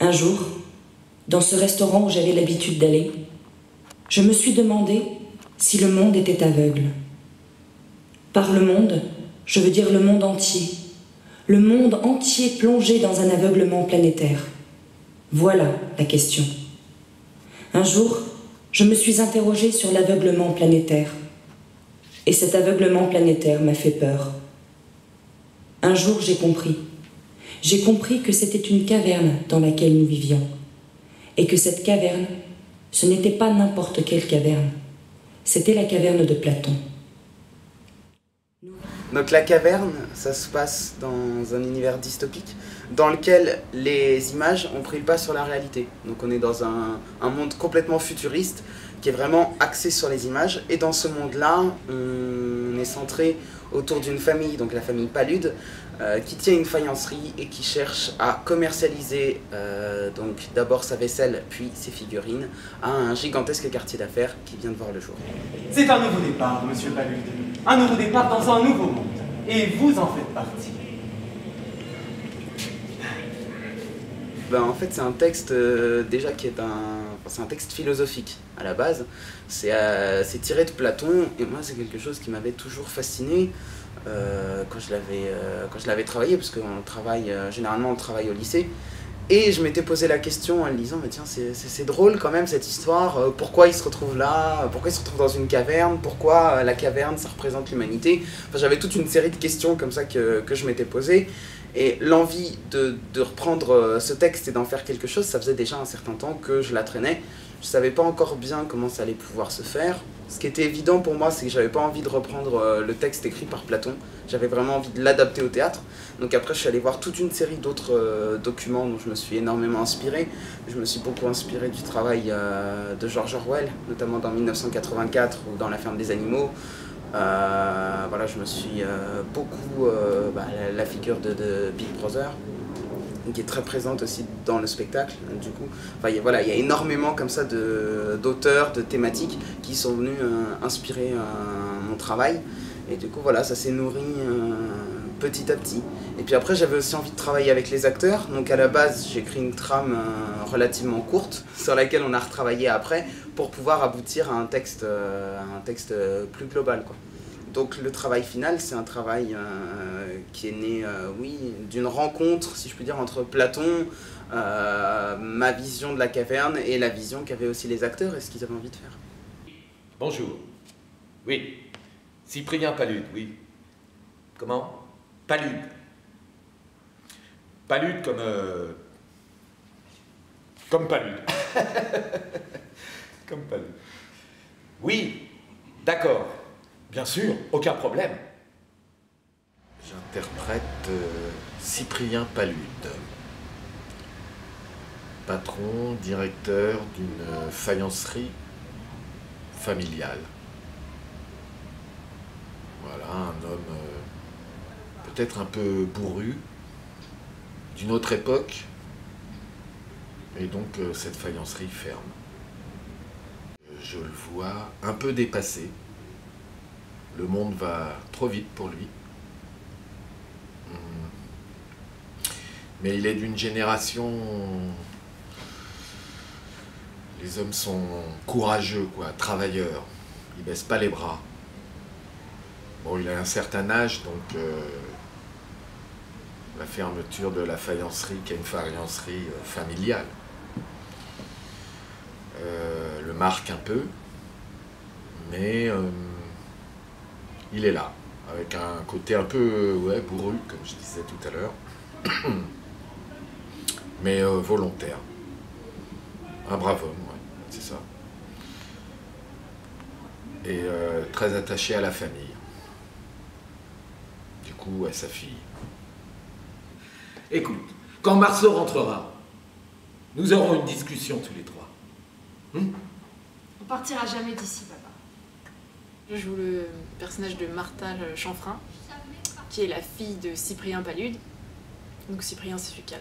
Un jour, dans ce restaurant où j'avais l'habitude d'aller, je me suis demandé si le monde était aveugle. Par le monde, je veux dire le monde entier. Le monde entier plongé dans un aveuglement planétaire. Voilà la question. Un jour, je me suis interrogée sur l'aveuglement planétaire. Et cet aveuglement planétaire m'a fait peur. Un jour, j'ai compris. J'ai compris que c'était une caverne dans laquelle nous vivions. Et que cette caverne, ce n'était pas n'importe quelle caverne. C'était la caverne de Platon. Donc la caverne, ça se passe dans un univers dystopique dans lequel les images ont pris le pas sur la réalité. Donc on est dans un monde complètement futuriste qui est vraiment axé sur les images. Et dans ce monde-là, on est centré autour d'une famille, donc la famille Palude, qui tient une faïencerie et qui cherche à commercialiser donc d'abord sa vaisselle puis ses figurines à un gigantesque quartier d'affaires qui vient de voir le jour. C'est un nouveau départ, monsieur Palude. Un nouveau départ dans un nouveau monde. Et vous en faites partie. Ben, en fait, c'est un texte déjà qui est c'est un texte philosophique à la base. C'est tiré de Platon et moi c'est quelque chose qui m'avait toujours fasciné quand je l'avais travaillé, parce qu'on travaille généralement on travaille au lycée. Et je m'étais posé la question en le lisant, mais tiens, c'est drôle quand même cette histoire, pourquoi il se retrouve là, pourquoi il se retrouve dans une caverne, pourquoi la caverne ça représente l'humanité. Enfin, j'avais toute une série de questions comme ça que je m'étais posées, et l'envie de reprendre ce texte et d'en faire quelque chose, ça faisait déjà un certain temps que je la traînais. Je savais pas encore bien comment ça allait pouvoir se faire. Ce qui était évident pour moi, c'est que j'avais pas envie de reprendre le texte écrit par Platon, j'avais vraiment envie de l'adapter au théâtre. Donc après je suis allé voir toute une série d'autres documents dont je me suis énormément inspiré. Je me suis beaucoup inspiré du travail de George Orwell, notamment dans 1984 ou dans La ferme des animaux. Voilà, je me suis beaucoup... la figure de Big Brother, qui est très présente aussi dans le spectacle, du coup. Enfin, il y a énormément comme ça d'auteurs, de thématiques qui sont venus inspirer mon travail. Et du coup, voilà, ça s'est nourri petit à petit. Et puis après, j'avais aussi envie de travailler avec les acteurs. Donc à la base, j'ai écrit une trame relativement courte, sur laquelle on a retravaillé après, pour pouvoir aboutir à un texte plus global, quoi. Donc le travail final, c'est un travail qui est né, oui, d'une rencontre, si je puis dire, entre Platon, ma vision de la caverne et la vision qu'avaient aussi les acteurs et ce qu'ils avaient envie de faire. Bonjour. Oui. Cyprien Palude, oui. Comment? Palude. Palude comme Palude. Comme Palude. Oui, d'accord. Bien sûr, aucun problème. J'interprète Cyprien Palude, patron, directeur d'une faïencerie familiale. Voilà, un homme peut-être un peu bourru, d'une autre époque, et donc cette faïencerie ferme. Je le vois un peu dépassé. Le monde va trop vite pour lui. Mais il est d'une génération... Les hommes sont courageux, quoi, travailleurs. Ils ne baissent pas les bras. Bon, il a un certain âge, donc la fermeture de la faïencerie, qui est une faïencerie familiale, le marque un peu. Mais... il est là, avec un côté un peu bourru, comme je disais tout à l'heure, mais volontaire. Un brave homme, ouais, c'est ça. Et très attaché à la famille. Du coup, à sa fille. Écoute, quand Marceau rentrera, nous aurons une discussion tous les trois. On partira jamais d'ici, papa. Je joue le personnage de Martha Chanfrein, qui est la fille de Cyprien Palude. Donc Cyprien, c'est celui qui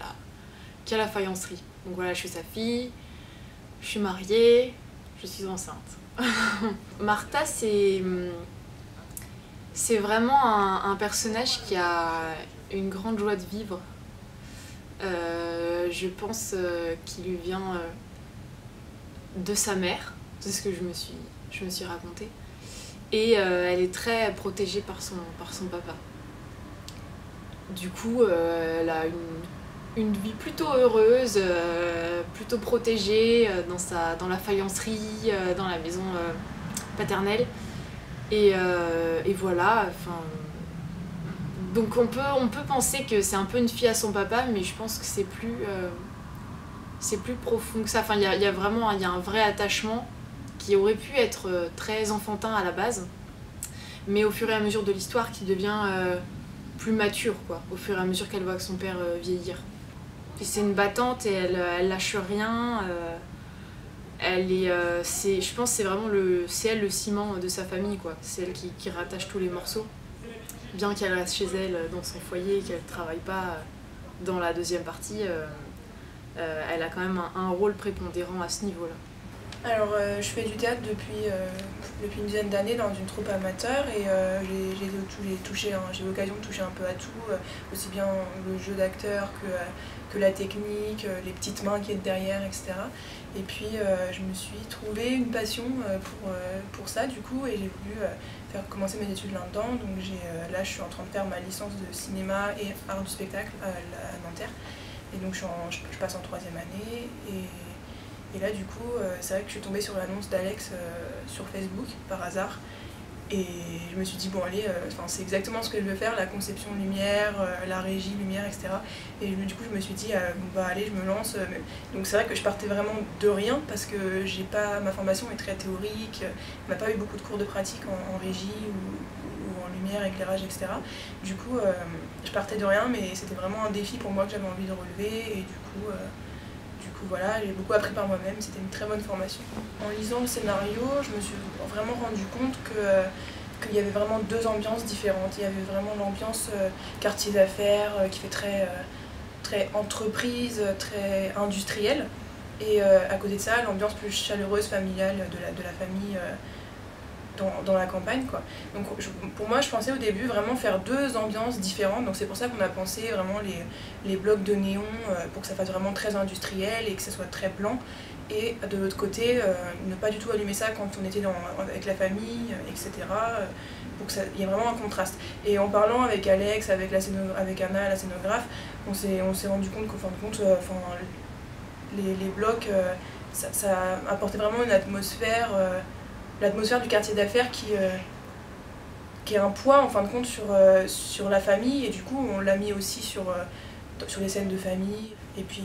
a la faïencerie. Donc voilà, je suis sa fille, je suis mariée, je suis enceinte. Martha, c'est vraiment un personnage qui a une grande joie de vivre. je pense qu'il lui vient de sa mère, c'est ce que je me suis raconté. Et elle est très protégée par son papa. Du coup, elle a une vie plutôt heureuse, plutôt protégée dans la faïencerie, dans la maison paternelle. Et voilà, enfin... Donc on peut penser que c'est un peu une fille à son papa, mais je pense que c'est plus profond que ça. Enfin, il y a vraiment un vrai attachement qui aurait pu être très enfantin à la base, mais au fur et à mesure de l'histoire qui devient plus mature, quoi, au fur et à mesure qu'elle voit son père vieillir. Puis c'est une battante et elle lâche rien. Je pense que c'est vraiment c'est elle le ciment de sa famille, quoi. C'est elle qui rattache tous les morceaux. Bien qu'elle reste chez elle dans son foyer et qu'elle ne travaille pas dans la deuxième partie, elle a quand même un rôle prépondérant à ce niveau-là. Alors je fais du théâtre depuis une dizaine d'années dans une troupe amateur et j'ai eu l'occasion de toucher un peu à tout, aussi bien le jeu d'acteur que la technique, les petites mains qui étaient derrière, etc. Et puis je me suis trouvé une passion pour ça du coup et j'ai voulu commencer mes études là-dedans. Donc là je suis en train de faire ma licence de cinéma et art du spectacle à Nanterre. Et donc je passe en 3e année et là du coup c'est vrai que je suis tombée sur l'annonce d'Alex sur Facebook par hasard. Et je me suis dit, bon allez, c'est exactement ce que je veux faire, la conception lumière, la régie lumière, etc. Et du coup je me suis dit, bon bah allez, je me lance. Donc c'est vrai que je partais vraiment de rien parce que ma formation est très théorique, on n'a pas eu beaucoup de cours de pratique en régie ou en lumière, éclairage, etc. Du coup je partais de rien, mais c'était vraiment un défi pour moi que j'avais envie de relever et du coup voilà, j'ai beaucoup appris par moi-même, c'était une très bonne formation. En lisant le scénario, je me suis vraiment rendu compte qu'il y avait vraiment deux ambiances différentes. Il y avait vraiment l'ambiance quartier d'affaires qui fait très entreprise, très industrielle. Et à côté de ça, l'ambiance plus chaleureuse, familiale de la famille dans la campagne, quoi. Donc pour moi, je pensais au début vraiment faire deux ambiances différentes, donc c'est pour ça qu'on a pensé vraiment les blocs de néon pour que ça fasse vraiment très industriel et que ça soit très blanc, et de l'autre côté ne pas du tout allumer ça quand on était avec la famille, etc. Pour qu'il y ait vraiment un contraste. Et en parlant avec Alex, avec Anna, la scénographe, on s'est rendu compte qu'au fin de compte, les blocs, ça apportait vraiment une atmosphère, l'atmosphère du quartier d'affaires qui est un poids en fin de compte sur la famille, et du coup on l'a mis aussi sur les scènes de famille. Et puis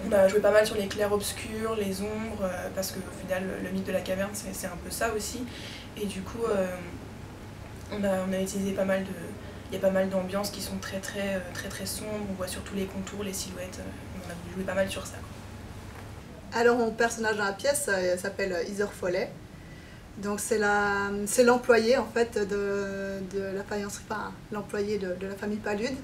on a joué pas mal sur les clairs-obscurs, les ombres, parce qu'au final le mythe de la caverne c'est un peu ça aussi. Et du coup on a utilisé il y a pas mal d'ambiances qui sont très sombres, on voit surtout les contours, les silhouettes, on a joué pas mal sur ça, quoi. Alors mon personnage dans la pièce s'appelle Heather Follet. Donc c'est l'employé en fait de la faïencerie, enfin l'employé de la famille Palude.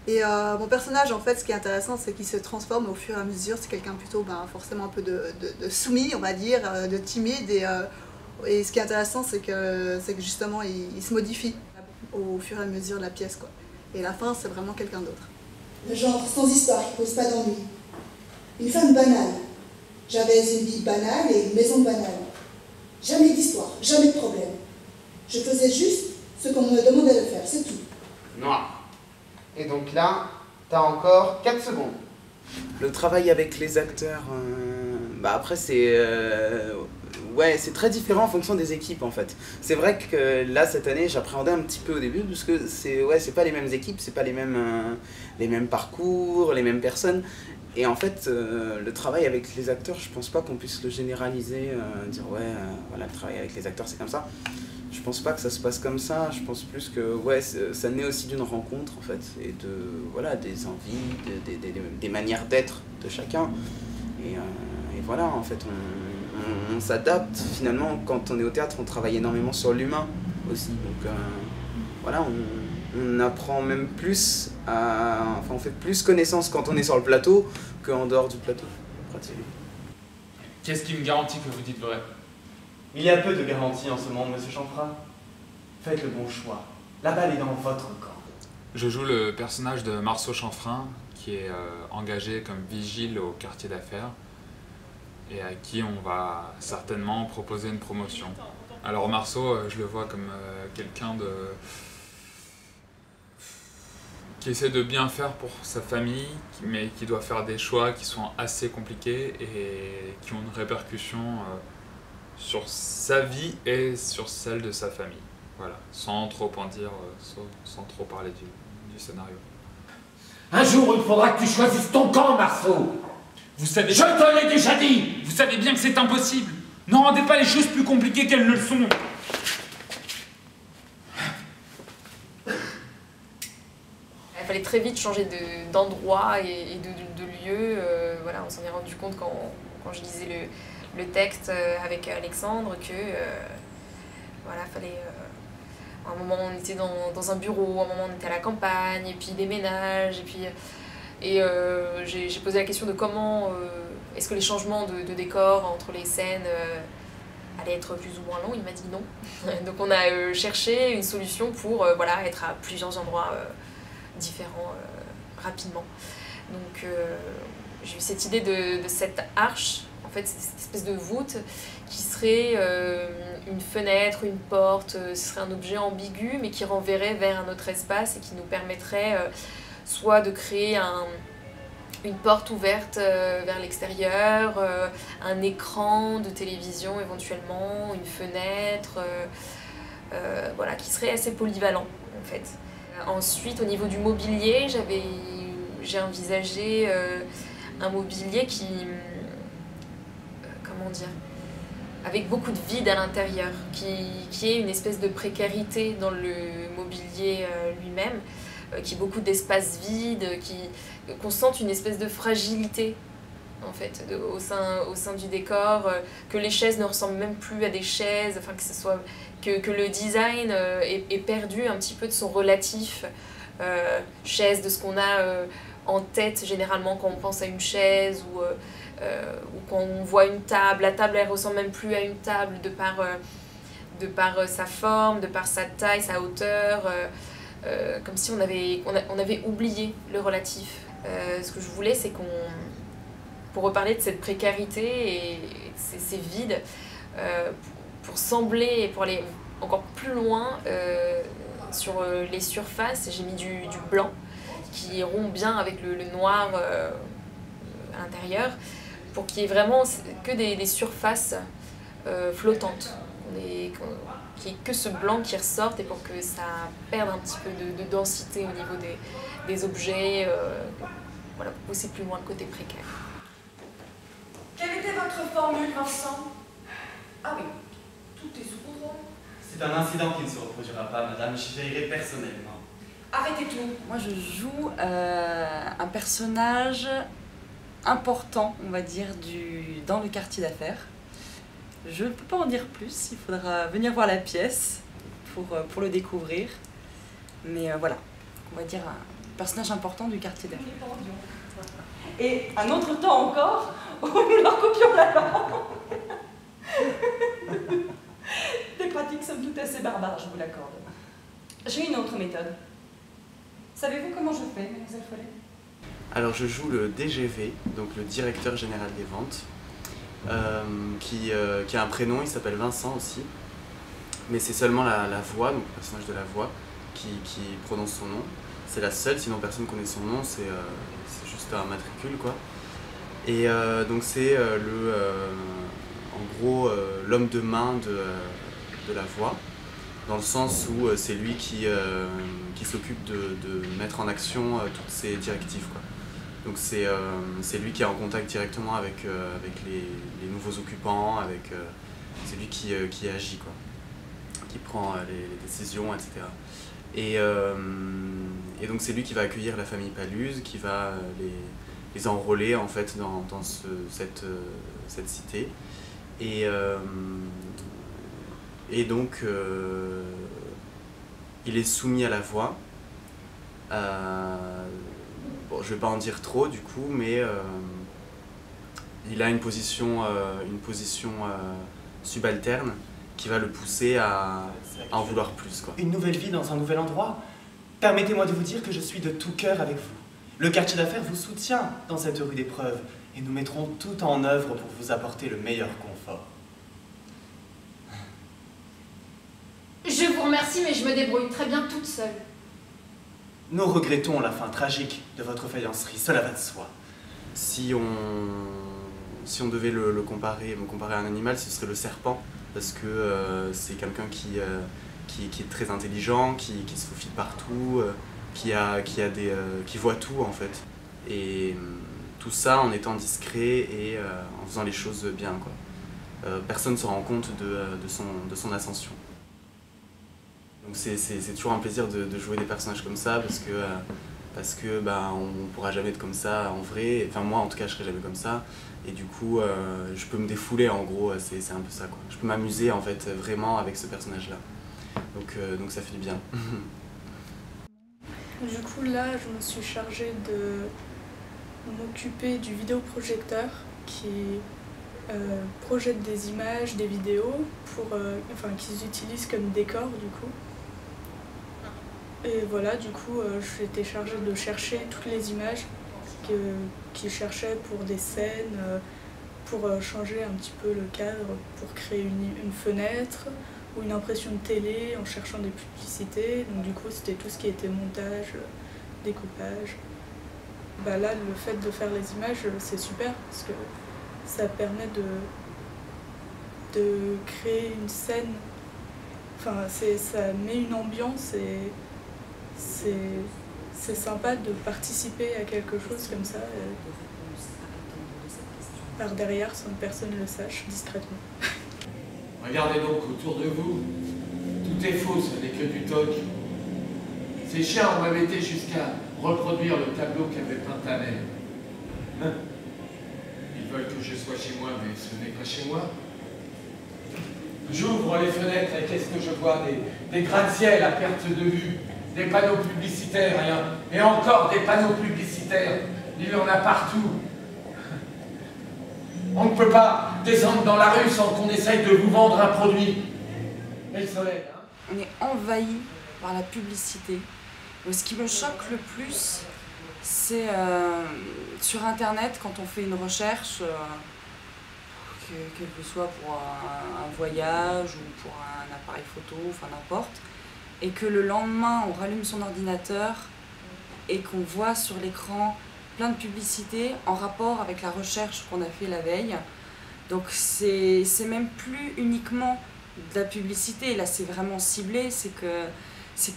Et mon personnage en fait, ce qui est intéressant, c'est qu'il se transforme au fur et à mesure. C'est quelqu'un plutôt forcément un peu de soumis, on va dire, de timide. Et ce qui est intéressant, c'est que justement il se modifie au fur et à mesure de la pièce, quoi. Et la fin, c'est vraiment quelqu'un d'autre. Le genre sans histoire qui pose pas d'ennui. Une femme banale. J'avais une vie banale et une maison banale. Jamais d'histoire, jamais de problème. Je faisais juste ce qu'on me demandait de faire, c'est tout. Noir. Et donc là, t'as encore 4 secondes. Le travail avec les acteurs, après c'est très différent en fonction des équipes en fait. C'est vrai que là cette année j'appréhendais un petit peu au début parce que c'est pas les mêmes équipes, c'est pas les mêmes parcours, les mêmes personnes. Et en fait, le travail avec les acteurs, je pense pas qu'on puisse le généraliser, dire voilà, le travail avec les acteurs c'est comme ça. Je pense pas que ça se passe comme ça, je pense plus que ça naît aussi d'une rencontre en fait, et des envies, des manières d'être de chacun. Et voilà, en fait, on s'adapte finalement. Quand on est au théâtre, on travaille énormément sur l'humain aussi. Donc voilà, on apprend même plus on fait plus connaissance quand on est sur le plateau qu'en dehors du plateau, pratiquement. Qu'est-ce qui me garantit que vous dites vrai? Il y a peu de garanties en ce monde, monsieur Chanfra. Faites le bon choix. La balle est dans votre camp. Je joue le personnage de Marceau Chanfrein, qui est engagé comme vigile au quartier d'affaires et à qui on va certainement proposer une promotion. Alors Marceau, je le vois comme quelqu'un qui essaie de bien faire pour sa famille, mais qui doit faire des choix qui sont assez compliqués et qui ont une répercussion sur sa vie et sur celle de sa famille. Voilà, sans trop en dire, sans trop parler du scénario. Un jour, il faudra que tu choisisses ton camp, Marceau. Vous savez... Je te l'ai déjà dit. Vous savez bien que c'est impossible. Ne rendez pas les choses plus compliquées qu'elles ne le sont. Il fallait très vite changer d'endroit et de lieu. Voilà, on s'en est rendu compte quand je lisais le texte avec Alexandre que voilà, fallait... à un moment on était dans un bureau, à un moment on était à la campagne, et puis des ménages, et j'ai posé la question de comment est-ce que les changements de décor entre les scènes allaient être plus ou moins longs. Il m'a dit non. Donc on a cherché une solution pour voilà, être à plusieurs endroits différents rapidement. Donc j'ai eu cette idée de cette arche, en fait cette espèce de voûte qui serait une fenêtre, une porte, ce serait un objet ambigu mais qui renverrait vers un autre espace et qui nous permettrait soit de créer une porte ouverte vers l'extérieur, un écran de télévision éventuellement, une fenêtre, voilà, qui serait assez polyvalent en fait. Ensuite, au niveau du mobilier, j'ai envisagé un mobilier qui, comment dire, avec beaucoup de vide à l'intérieur, qui est une espèce de précarité dans le mobilier lui-même, qui ait beaucoup d'espaces vides, qu'on sente une espèce de fragilité en fait, au sein du décor, que les chaises ne ressemblent même plus à des chaises, enfin que le design est perdu un petit peu de son relatif chaise, de ce qu'on a en tête généralement quand on pense à une chaise ou quand on voit une table. La table elle ressemble même plus à une table de par sa forme, de par sa taille, sa hauteur, comme si on avait oublié le relatif. Ce que je voulais, c'est pour reparler de cette précarité et ces vides, pour sembler et pour aller encore plus loin sur les surfaces, j'ai mis du blanc qui rompt bien avec le noir à l'intérieur, pour qu'il y ait vraiment que des surfaces flottantes, qu'il n'y ait que ce blanc qui ressorte et pour que ça perde un petit peu de densité au niveau des objets, voilà, pour pousser plus loin le côté précaire. Quelle était votre formule, Vincent? Ah oui, tout est sous contrôle. C'est un incident qui ne se reproduira pas, madame. J'y veillerai personnellement. Arrêtez tout. Moi, je joue un personnage important, on va dire, dans le quartier d'affaires. Je ne peux pas en dire plus, il faudra venir voir la pièce pour le découvrir. Mais voilà, on va dire un personnage important du quartier d'affaires. Et un autre temps encore, où nous leur copions la langue. Des pratiques somme toute assez barbares, je vous l'accorde. J'ai une autre méthode. Savez-vous comment je fais, mademoiselle Follet? Alors je joue le DGV, donc le directeur général des ventes, qui a un prénom, il s'appelle Vincent aussi, mais c'est seulement la voix, donc le personnage de la voix, qui prononce son nom. C'est la seule, sinon personne ne connaît son nom, c'est juste un matricule quoi. Et donc c'est en gros l'homme de main de la voix, dans le sens où c'est lui qui s'occupe de mettre en action toutes ces directives quoi. Donc c'est lui qui est en contact directement avec les nouveaux occupants, c'est lui qui agit quoi, qui prend les décisions, etc. Et donc c'est lui qui va accueillir la famille Paluz, qui va les enrôler en fait dans cette cité. Et donc il est soumis à la voix. Bon, je vais pas en dire trop du coup, mais il a une position subalterne qui va le pousser à en vouloir plus quoi. Une nouvelle vie dans un nouvel endroit. Permettez-moi de vous dire que je suis de tout cœur avec vous. Le quartier d'affaires vous soutient dans cette rude épreuve et nous mettrons tout en œuvre pour vous apporter le meilleur confort. Je vous remercie, mais je me débrouille très bien toute seule. Nous regrettons la fin tragique de votre faïencerie, cela va de soi. Si on devait me comparer à un animal, ce serait le serpent, parce que c'est quelqu'un qui est très intelligent, qui se faufile partout, qui voit tout en fait. Et tout ça en étant discret et en faisant les choses bien, quoi. Personne ne se rend compte de son ascension. Donc c'est toujours un plaisir de jouer des personnages comme ça parce que on pourra jamais être comme ça en vrai. Enfin moi en tout cas je serai jamais comme ça et du coup je peux me défouler en gros, c'est un peu ça quoi. Je peux m'amuser en fait vraiment avec ce personnage là. Donc ça fait du bien. Du coup là je me suis chargée de m'occuper du vidéoprojecteur qui projette des images, des vidéos qu'ils utilisent comme décor du coup. Et voilà, du coup, j'étais chargée de chercher toutes les images qu'ils cherchaient pour des scènes, pour changer un petit peu le cadre, pour créer une fenêtre ou une impression de télé en cherchant des publicités. Donc du coup, c'était tout ce qui était montage, découpage. Là, le fait de faire les images, c'est super parce que ça permet de créer une scène. Enfin, ça met une ambiance et c'est sympa de participer à quelque chose comme ça par derrière sans que personne ne le sache discrètement. Regardez donc autour de vous. Tout est faux, ce n'est que du toc. Ces chiens ont même été jusqu'à reproduire le tableau qu'avait peint ta mère. Ils veulent que je sois chez moi, mais ce n'est pas chez moi. J'ouvre les fenêtres et qu'est-ce que je vois? Des gratte-ciel à perte de vue. Des panneaux publicitaires, et encore des panneaux publicitaires. Il y en a partout. On ne peut pas descendre dans la rue sans qu'on essaye de vous vendre un produit. Et le soleil, hein? On est envahi par la publicité. Et ce qui me choque le plus, c'est sur Internet, quand on fait une recherche, quel que soit pour un voyage ou pour un appareil photo, enfin n'importe, et que le lendemain on rallume son ordinateur et qu'on voit sur l'écran plein de publicités en rapport avec la recherche qu'on a fait la veille. Donc c'est même plus uniquement de la publicité, là c'est vraiment ciblé, c'est que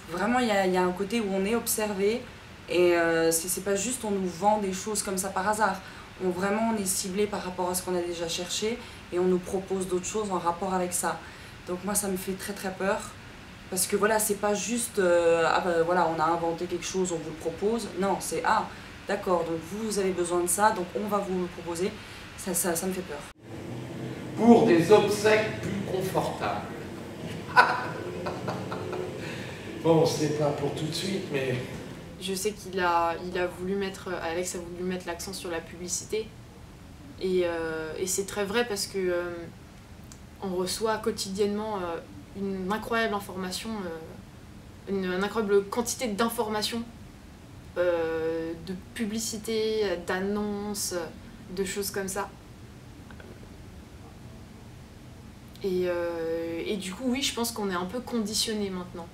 vraiment il y a un côté où on est observé et c'est pas juste on nous vend des choses comme ça par hasard. On est ciblé par rapport à ce qu'on a déjà cherché et on nous propose d'autres choses en rapport avec ça. Donc moi ça me fait très très peur. Parce que voilà, c'est pas juste voilà, on a inventé quelque chose, on vous le propose. Non, c'est d'accord, donc vous avez besoin de ça, donc on va vous le proposer. Ça me fait peur. Pour des obsèques plus confortables. Bon, c'est pas pour tout de suite, mais... Je sais qu'il a voulu mettre, Alex a voulu mettre l'accent sur la publicité. Et c'est très vrai parce que on reçoit quotidiennement une incroyable information, une incroyable quantité d'informations, de publicités, d'annonces, de choses comme ça. Et du coup, oui, je pense qu'on est un peu conditionné maintenant.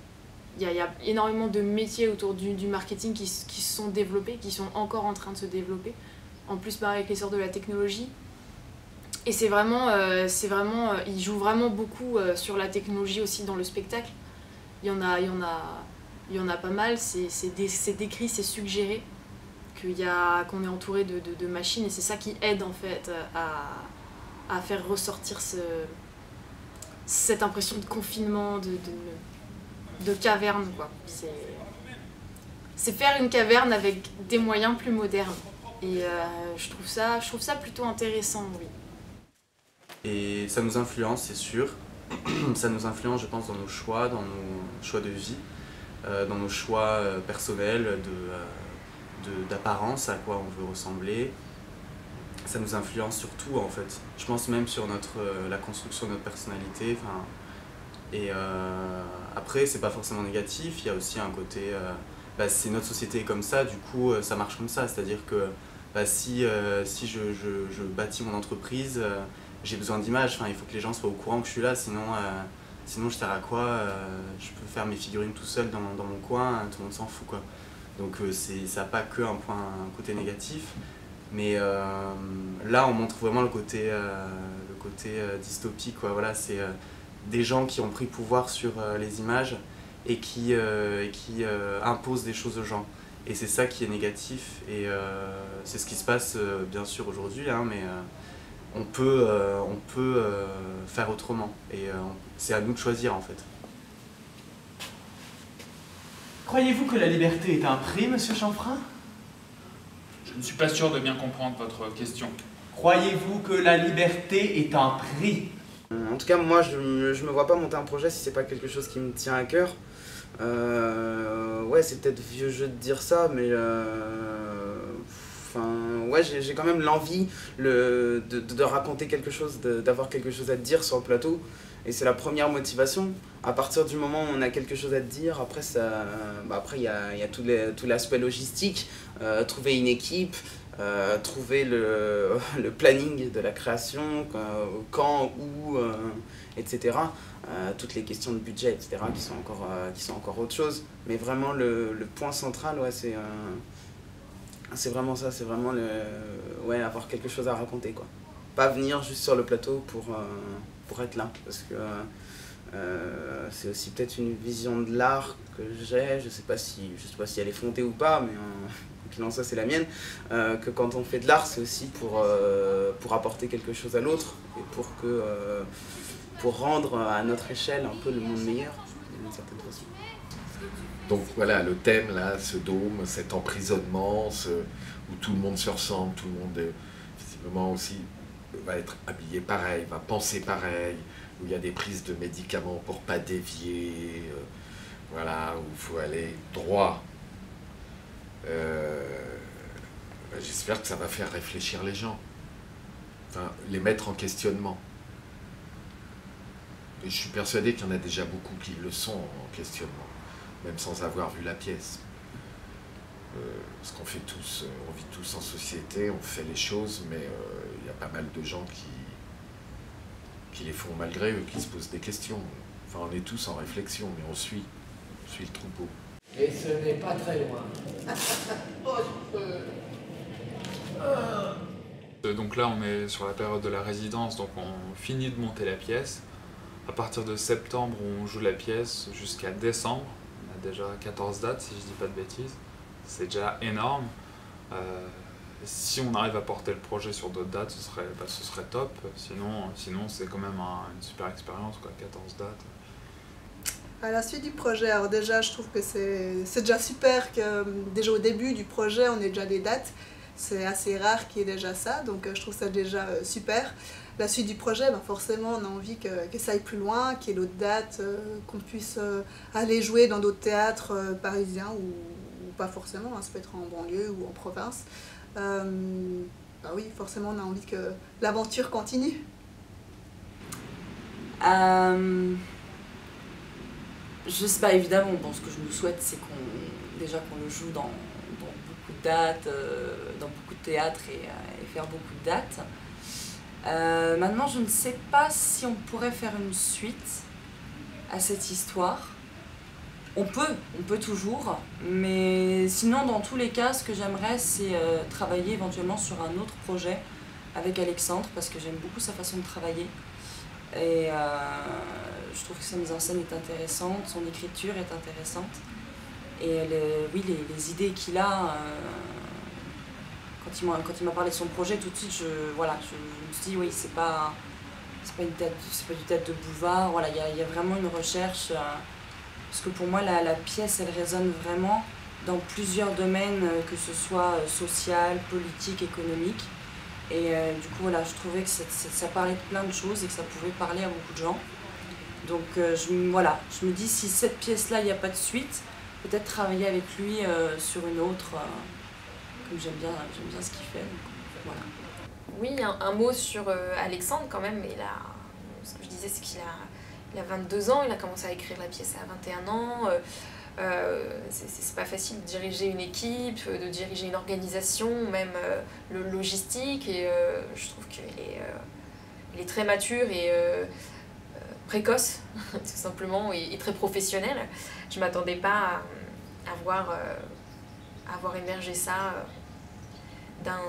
Il y a énormément de métiers autour du marketing qui se sont développés, qui sont encore en train de se développer. En plus, pareil avec l'essor de la technologie. Et c'est vraiment, ils jouent vraiment beaucoup sur la technologie aussi dans le spectacle. Il y en a pas mal, c'est décrit, c'est suggéré qu'on est entouré de machines et c'est ça qui aide en fait à faire ressortir cette impression de confinement, de caverne quoi. C'est faire une caverne avec des moyens plus modernes et je trouve ça plutôt intéressant, oui. Et ça nous influence, c'est sûr. Ça nous influence, je pense, dans nos choix de vie, dans nos choix personnels, d'apparence, à quoi on veut ressembler. Ça nous influence sur tout, en fait. Je pense même sur la construction de notre personnalité. Et après, c'est pas forcément négatif. Il y a aussi un côté c'est notre société est comme ça, du coup ça marche comme ça, c'est-à-dire que si je bâtis mon entreprise, j'ai besoin d'images, il faut que les gens soient au courant que je suis là, sinon je sers à quoi, je peux faire mes figurines tout seul dans mon coin, tout le monde s'en fout quoi. Donc ça n'a pas que un côté négatif, mais là on montre vraiment le côté dystopique quoi. Voilà, c'est des gens qui ont pris pouvoir sur les images et qui imposent des choses aux gens. Et c'est ça qui est négatif, et c'est ce qui se passe bien sûr aujourd'hui, hein, mais on peut faire autrement, et c'est à nous de choisir en fait. Croyez-vous que la liberté est un prix, monsieur Chanfrein? Je ne suis pas sûr de bien comprendre votre question. Croyez-vous que la liberté est un prix? En tout cas, moi, je me vois pas monter un projet si c'est pas quelque chose qui me tient à cœur. Ouais, c'est peut-être vieux jeu de dire ça, mais ouais, j'ai quand même l'envie de raconter quelque chose, d'avoir quelque chose à te dire sur le plateau. Et c'est la première motivation. À partir du moment où on a quelque chose à te dire, après il y a tout l'aspect logistique, trouver une équipe, trouver le planning de la création, quand, où, etc. Toutes les questions de budget, etc. qui sont encore autre chose. Mais vraiment le point central, ouais, c'est vraiment ça, c'est vraiment avoir quelque chose à raconter, quoi. Pas venir juste sur le plateau pour être là, parce que c'est aussi peut-être une vision de l'art que j'ai, je sais pas si elle est fondée ou pas, mais qu'il en soit c'est la mienne, que quand on fait de l'art c'est aussi pour apporter quelque chose à l'autre, et pour rendre à notre échelle un peu le monde meilleur, d'une certaine façon. Donc voilà, le thème là, ce dôme, cet emprisonnement, où tout le monde se ressemble, tout le monde visiblement aussi va être habillé pareil, va penser pareil, où il y a des prises de médicaments pour pas dévier, voilà, où il faut aller droit. J'espère que ça va faire réfléchir les gens, enfin, les mettre en questionnement. Et je suis persuadé qu'il y en a déjà beaucoup qui le sont en questionnement, même sans avoir vu la pièce. Parce qu'on fait tous, on vit tous en société, on fait les choses, mais il y a pas mal de gens qui les font malgré eux, qui se posent des questions. Enfin, on est tous en réflexion, mais on suit le troupeau. Et ce n'est pas très loin. Donc là, on est sur la période de la résidence, donc on finit de monter la pièce. À partir de septembre, on joue la pièce jusqu'à décembre. On a déjà 14 dates, si je dis pas de bêtises. C'est déjà énorme. Si on arrive à porter le projet sur d'autres dates, ce serait top. Sinon c'est quand même une super expérience, quoi, 14 dates. À la suite du projet, alors déjà je trouve que c'est déjà super que déjà au début du projet on ait déjà des dates. C'est assez rare qu'il y ait déjà ça, donc je trouve ça déjà super. La suite du projet, forcément on a envie que ça aille plus loin, qu'il y ait d'autres dates, qu'on puisse aller jouer dans d'autres théâtres parisiens ou pas forcément, hein, ça peut être en banlieue ou en province. Oui, forcément on a envie que l'aventure continue. Je sais pas, évidemment, bon, ce que je nous souhaite, c'est qu'on le joue dans beaucoup de dates, dans beaucoup de théâtres et faire beaucoup de dates. Maintenant, je ne sais pas si on pourrait faire une suite à cette histoire. On peut toujours, mais sinon, dans tous les cas, ce que j'aimerais, c'est travailler éventuellement sur un autre projet avec Alexandre, parce que j'aime beaucoup sa façon de travailler. Et je trouve que sa mise en scène est intéressante, son écriture est intéressante. Et les idées qu'il a, quand il m'a parlé de son projet, tout de suite, je me suis dit, oui, c'est pas du théâtre de boulevard, voilà, il y a vraiment une recherche. Parce que pour moi, la pièce, elle résonne vraiment dans plusieurs domaines, que ce soit social, politique, économique. Et du coup, voilà, je trouvais que ça parlait de plein de choses et que ça pouvait parler à beaucoup de gens. Donc je me dis, si cette pièce-là, il n'y a pas de suite, peut-être travailler avec lui sur une autre, comme j'aime bien ce qu'il fait. Donc, voilà. Oui, un mot sur Alexandre quand même. Ce que je disais, c'est qu'il a 22 ans, il a commencé à écrire la pièce à 21 ans. C'est pas facile de diriger une équipe, de diriger une organisation, même le logistique, et je trouve qu'il est très mature et précoce, tout simplement, et très professionnel. Je m'attendais pas à voir émerger ça d'un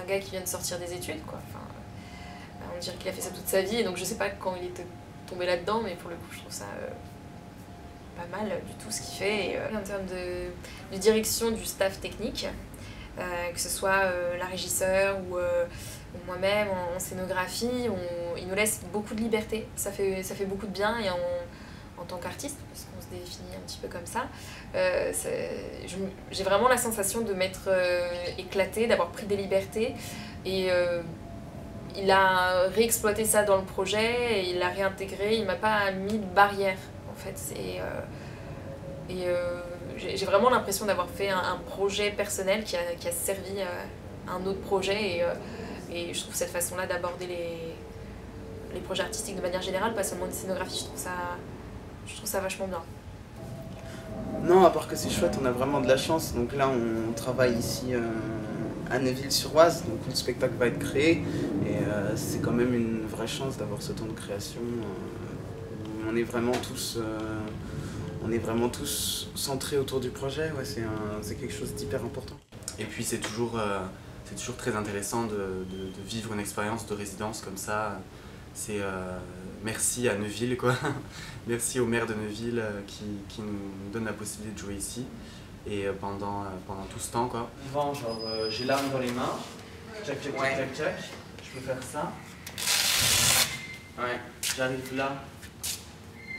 gars qui vient de sortir des études, quoi. Enfin, on dirait qu'il a fait ça toute sa vie, et donc je sais pas quand il était tombé là-dedans, mais pour le coup je trouve ça pas mal du tout ce qu'il fait. Et, en termes de direction du staff technique, que ce soit la régisseur ou moi-même en scénographie, il nous laisse beaucoup de liberté, ça fait beaucoup de bien, et en tant qu'artiste, parce qu'on se définit un petit peu comme ça, j'ai vraiment la sensation de m'être éclatée, d'avoir pris des libertés, et il a réexploité ça dans le projet, et il l'a réintégré, il m'a pas mis de barrière en fait. J'ai vraiment l'impression d'avoir fait un projet personnel qui a servi à un autre projet, et je trouve cette façon-là d'aborder les projets artistiques de manière générale, pas seulement une scénographie, je trouve ça vachement bien. Non, à part que c'est chouette, on a vraiment de la chance. Donc là, on travaille ici à Neuville-sur-Oise, donc le spectacle va être créé. Et c'est quand même une vraie chance d'avoir ce temps de création. On est vraiment tous centrés autour du projet. Ouais, c'est quelque chose d'hyper important. Et puis c'est toujours très intéressant de vivre une expérience de résidence comme ça. C'est merci à Neuville, quoi. Merci au maire de Neuville qui nous donne la possibilité de jouer ici, et pendant tout ce temps, quoi. Souvent, genre, j'ai l'arme dans les mains, tchac, tchac, tchac, tchac, tchac, je peux faire ça. Ouais. J'arrive là,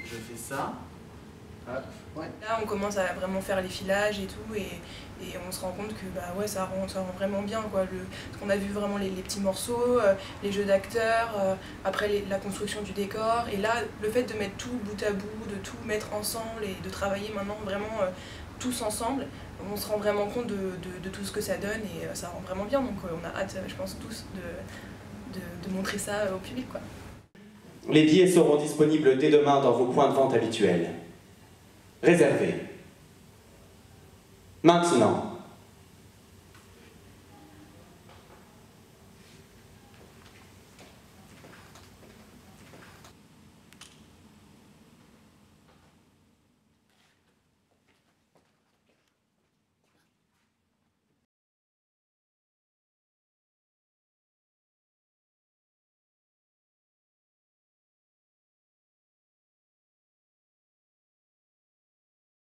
je fais ça. Hop. Ouais. Là, on commence à vraiment faire les filages et tout, et on se rend compte que bah ouais, ça rend vraiment bien, quoi. Parce qu'on a vu vraiment les petits morceaux, les jeux d'acteurs, après la construction du décor, et là le fait de mettre tout bout à bout, de tout mettre ensemble et de travailler maintenant vraiment tous ensemble, on se rend vraiment compte de tout ce que ça donne, et ça rend vraiment bien. Donc on a hâte, je pense, tous de montrer ça au public, quoi. Les billets seront disponibles dès demain dans vos points de vente habituels. Réservez. Maintenant.